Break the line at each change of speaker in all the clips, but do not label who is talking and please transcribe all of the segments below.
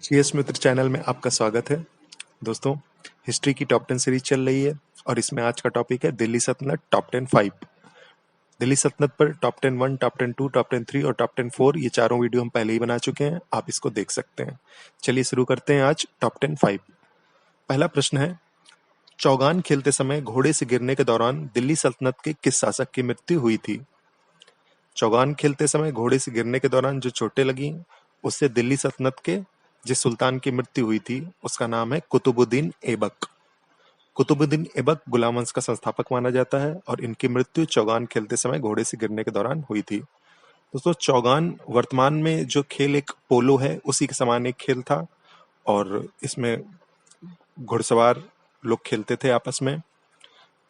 CS मित्र channel में आपका स्वागत है। दोस्तों, हिस्ट्री की टॉप 10 सीरीज चल रही है और इसमें आज का टॉपिक है दिल्ली सल्तनत टॉप 10 5। दिल्ली सल्तनत पर टॉप 10 1, टॉप 10 2, टॉप 10 3 और टॉप 10 4 ये चारों वीडियो हम पहले ही बना चुके हैं, आप इसको देख सकते हैं। चलिए शुरू करते हैं आज टॉप 10 5। पहला प्रश्न है, चौगान खेलते समय घोड़े से गिरने के दौरान दिल्ली सल्तनत के किस शासक की मृत्यु हुई थी? चौगान खेलते समय घोड़े से गिरने के दौरान जो चोटें लगी उससे दिल्ली सल्तनत के जिस सुल्तान की मृत्यु हुई थी उसका नाम है कुतुबुद्दीन ऐबक। कुतुबुद्दीन ऐबक गुलाम वंश का संस्थापक माना जाता है और इनकी मृत्यु चौगान खेलते समय घोड़े से गिरने के दौरान हुई थी। दोस्तों, चौगान वर्तमान में जो खेल एक पोलो है उसी के समान एक खेल था और इसमें घुड़सवार लोग खेलते थे आपस में।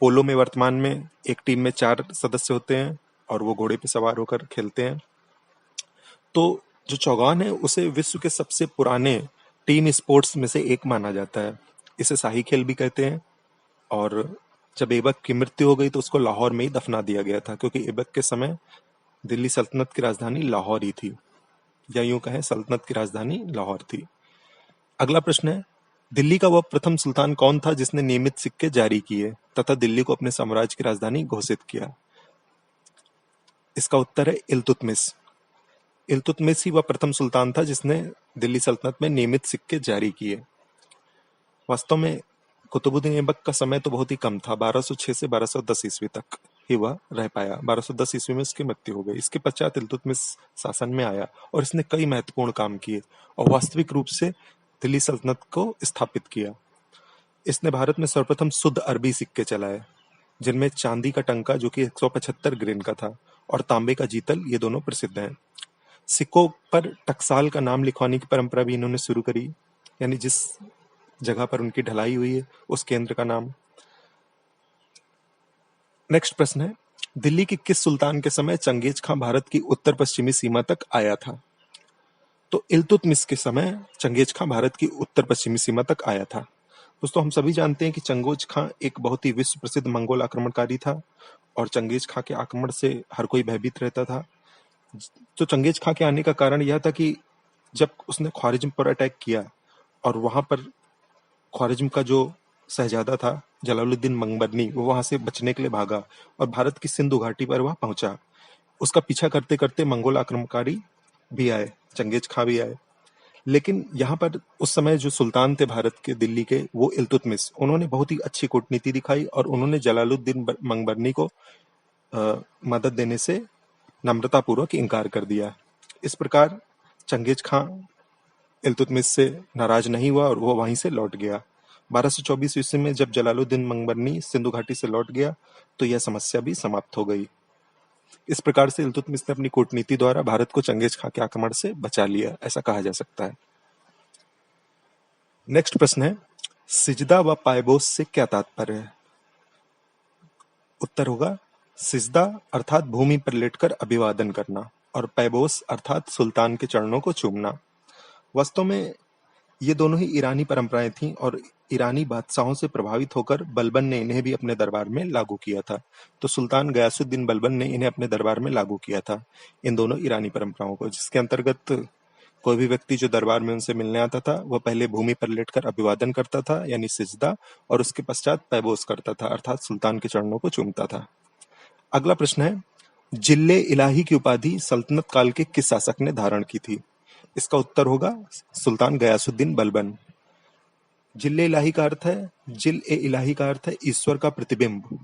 पोलो में वर्तमान में एक टीम में 4 सदस्य होते हैं और वो घोड़े पे सवार होकर खेलते हैं। तो जो चौगान है उसे विश्व के सबसे पुराने टीम स्पोर्ट्स में से एक माना जाता है। इसे शाही खेल भी कहते हैं और जब ऐबक की मृत्यु हो गई तो उसको लाहौर में ही दफना दिया गया था, क्योंकि ऐबक के समय दिल्ली सल्तनत की राजधानी लाहौर ही थी, या यूं कहें सल्तनत की राजधानी लाहौर थी। अगला प्रश्न है, दिल्ली का वह प्रथम सुल्तान कौन था जिसने नियमित सिक्के जारी किए तथा दिल्ली को अपने साम्राज्य की राजधानी घोषित किया? इसका उत्तर है इल्तुतमिश। इल्तुतमिश ही वह प्रथम सुल्तान था जिसने दिल्ली सल्तनत में नियमित सिक्के जारी किए। वास्तव में कुतुबुद्दीन ऐबक का समय तो बहुत ही कम था, 1206 से 1210 ईस्वी तक ही वह रह पाया। 1210 ईस्वी में उसकी मृत्यु हो गई। इसके पश्चात इल्तुतमिश शासन में आया और इसने कई महत्वपूर्ण काम किए और वास्तविक रूप से दिल्ली सल्तनत को स्थापित किया। इसने भारत में सर्वप्रथम शुद्ध अरबी सिक्के चलाए, जिनमें चांदी का टंका जो कि 175 ग्रेन का था और तांबे का जीतल, ये दोनों प्रसिद्ध हैं। सिक्कों पर टकसाल का नाम लिखवाने की परंपरा भी इन्होंने शुरू करी, यानी जिस जगह पर उनकी ढलाई हुई है उस केंद्र का नाम। नेक्स्ट प्रश्न है, दिल्ली के किस सुल्तान के समय चंगेज खां भारत की उत्तर पश्चिमी सीमा तक आया था? तो इल्तुतमिश के समय चंगेज खां भारत की उत्तर पश्चिमी सीमा तक आया था। दोस्तों, हम सभी जानते हैं कि चंगेज खां एक बहुत ही विश्व प्रसिद्ध मंगोल आक्रमणकारी था और चंगेज खां के आक्रमण से हर कोई भयभीत रहता था। तो चंगेज खां के आने का कारण यह था कि जब उसने ख्वारिज्म पर अटैक किया और वहां पर ख्वारिज्म का जो शहजादा था जलालुद्दीन मंगबरनी, वो वहां से बचने के लिए भागा और भारत की सिंधु घाटी पर वह पहुंचा। उसका पीछा करते करते मंगोल आक्रमणकारी भी आए, चंगेज खां भी आए। लेकिन यहाँ पर उस समय जो सुल्तान थे भारत के दिल्ली के, वो इल्तुतमिश, उन्होंने बहुत ही अच्छी कूटनीति दिखाई और उन्होंने जलालुद्दीन मंगबरनी को मदद देने से नम्रतापूर्वक इनकार कर दिया। इस प्रकार चंगेज खां इल्तुतमिश से नाराज नहीं हुआ और वो वहीं से लौट गया। 1224 ईस्वी में जब जलालुद्दीन मंगबरनी सिंधु घाटी से लौट गया तो यह समस्या भी समाप्त हो गई। इस प्रकार से इल्तुतमिश ने अपनी कूटनीति द्वारा भारत को चंगेज खां के आक्रमण से बचा लिया, ऐसा कहा जा सकता है। नेक्स्ट प्रश्न है, सिजदा व पायबोस से क्या तात्पर्य है? उत्तर होगा, सिजदा अर्थात भूमि पर लेटकर अभिवादन करना और पैबोस अर्थात सुल्तान के चरणों को चूमना। वास्तव में ये दोनों ही ईरानी परंपराएं थीं और ईरानी बादशाहों से प्रभावित होकर बलबन ने इन्हें भी अपने दरबार में लागू किया था। तो सुल्तान गयासुद्दीन बलबन ने इन्हें अपने दरबार में लागू किया था, इन दोनों ईरानी परंपराओं को, जिसके अंतर्गत कोई भी व्यक्ति जो दरबार में उनसे मिलने आता था वह पहले भूमि पर लेटकर अभिवादन करता था यानी सिजदा, और उसके पश्चात पैबोस करता था अर्थात सुल्तान के चरणों को चूमता था। अगला प्रश्न है, जिल्ले इलाही की उपाधि सल्तनत काल के किस शासक ने धारण की थी? इसका उत्तर होगा सुल्तान गयासुद्दीन बलबन। जिल्ले इलाही का अर्थ है, जिल ए इलाही का अर्थ है ईश्वर का प्रतिबिंब,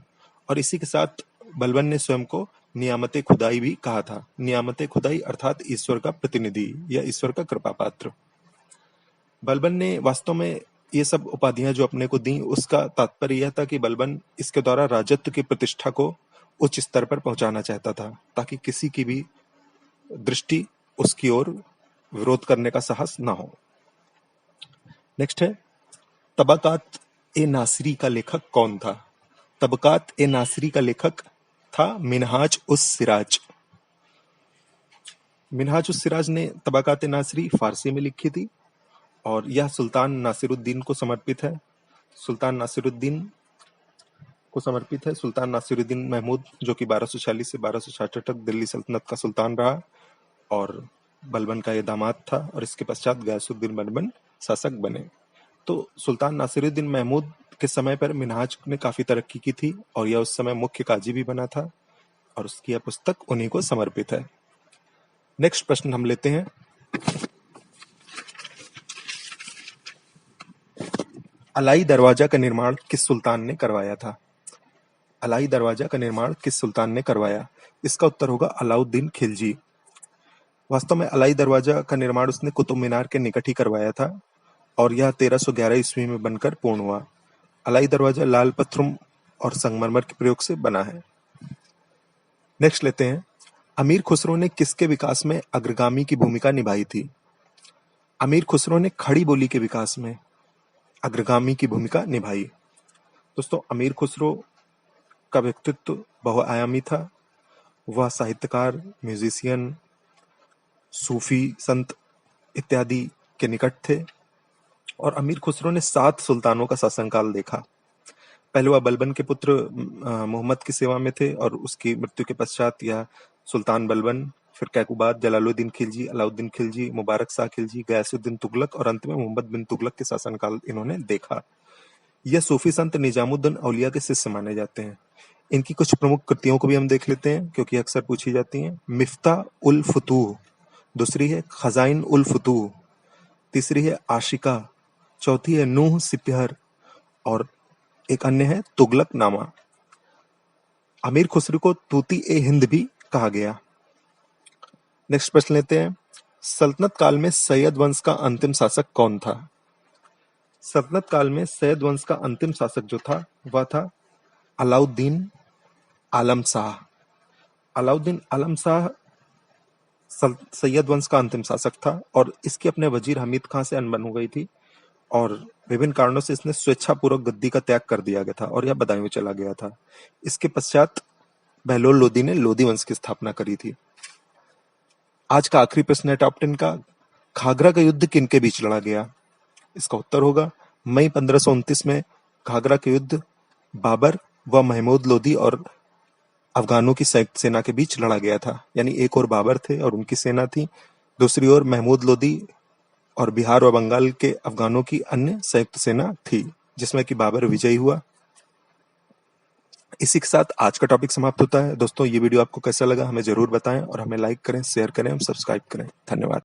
और इसी के साथ बलबन ने स्वयं को नियामते खुदाई भी कहा था। नियामते खुदाई अर्थात ईश्वर का प्रतिनिधि या ईश्वर का कृपा पात्र। बलबन ने वास्तव में ये सब उपाधियां जो अपने को दी, उसका तात्पर्य यह था कि बलबन इसके द्वारा राजत्व की प्रतिष्ठा को उच्च स्तर पर पहुंचाना चाहता था, ताकि किसी की भी दृष्टि उसकी ओर विरोध करने का साहस ना हो। नेक्स्ट है, तबकात ए नासिरी का लेखक कौन था? तबकात ए नासिरी का लेखक था मिनहाज उस सिराज। मिनहाज उस सिराज ने तबकात ए नासिरी फारसी में लिखी थी और यह सुल्तान नासिरुद्दीन को समर्पित है। सुल्तान नासिरुद्दीन को समर्पित है। सुल्तान नासिरुद्दीन महमूद, जो कि 1246 से 1266 तक दिल्ली सल्तनत का सुल्तान रहा और बलबन का ये दामाद था और इसके पश्चात गयासुद्दीन बलबन शासक बने। तो सुल्तान नासिरुद्दीन महमूद के समय पर मिनहाज ने काफी तरक्की की थी और यह उस समय मुख्य काजी भी बना था और उसकी यह पुस्तक उन्हीं को समर्पित है। नेक्स्ट प्रश्न हम लेते हैं। अलाई दरवाजा का निर्माण किस सुल्तान ने करवाया था? अलाई दरवाजा का निर्माण किस सुल्तान ने करवाया? इसका उत्तर होगा अलाउद्दीन खिलजी। वास्तव में अलाई दरवाजा का निर्माण उसने कुतुब मीनार के निकट ही करवाया था और यह 1311 ईस्वी में बनकर पूर्ण हुआ। अलाई दरवाजा लाल पत्थरों और संगमरमर के प्रयोग से बना है। नेक्स्ट लेते हैं। अमीर खुसरो ने किसके विकास में अग्रगामी की भूमिका निभाई थी? अमीर खुसरो ने खड़ी बोली के विकास में अग्रगामी की भूमिका निभाई। दोस्तों, अमीर खुसरो का व्यक्तित्व बहुआयामी था। वह साहित्यकार, म्यूजिशियन, सूफी संत इत्यादि के निकट थे और अमीर खुसरो ने 7 सुल्तानों का शासनकाल देखा। पहले वह बलबन के पुत्र मोहम्मद की सेवा में थे और उसकी मृत्यु के पश्चात यह सुल्तान बलबन, फिर कैकुबाद, जलालुद्दीन खिलजी, अलाउद्दीन खिलजी, मुबारक शाह खिलजी, गयासुद्दीन तुगलक और अंत में मोहम्मद बिन तुगलक के शासनकाल इन्होंने देखा। यह सूफी संत निजामुद्दीन औलिया के शिष्य माने जाते हैं। इनकी कुछ प्रमुख कृतियों को भी हम देख लेते हैं क्योंकि अक्सर पूछी जाती हैं। मिफ्ता उल फुतूह, दूसरी है खजाइन उल फुतूह, तीसरी है आशिका, चौथी है नूह सिपहर और एक अन्य है तुगलक नामा। अमीर खुसरो को तूती ए हिंद भी कहा गया। नेक्स्ट प्रश्न लेते हैं। सल्तनत काल में सैयद वंश का अंतिम शासक कौन था? सल्तनत काल में सैयद वंश का अंतिम शासक जो था वह था अलाउद्दीन आलम शाह। अलाउद्दीन आलम शाह सैयद वंश का अंतिम शासक था और इसके अपने वजीर हमीद खां से अनबन हो गई थी और विभिन्न कारणों से इसने स्वेच्छापूर्वक गद्दी का त्याग कर दिया गया था और यह बदायूं चला गया था। इसके पश्चात बहलोल लोदी ने लोदी वंश की स्थापना करी थी। आज का आखिरी प्रश्न है टॉप 10 का। घाघरा का युद्ध किनके बीच लड़ा गया? इसका उत्तर होगा मई 1529 में घाघरा का युद्ध बाबर व महमूद लोदी और अफगानों की संयुक्त सेना के बीच लड़ा गया था। यानी एक और बाबर थे और उनकी सेना थी, दूसरी ओर महमूद लोदी और बिहार व बंगाल के अफगानों की अन्य संयुक्त सेना थी जिसमें कि बाबर विजयी हुआ। इसी के साथ आज का टॉपिक समाप्त होता है। दोस्तों, ये वीडियो आपको कैसा लगा हमें जरूर बताएं और हमें लाइक करें, शेयर करें और सब्सक्राइब करें। धन्यवाद।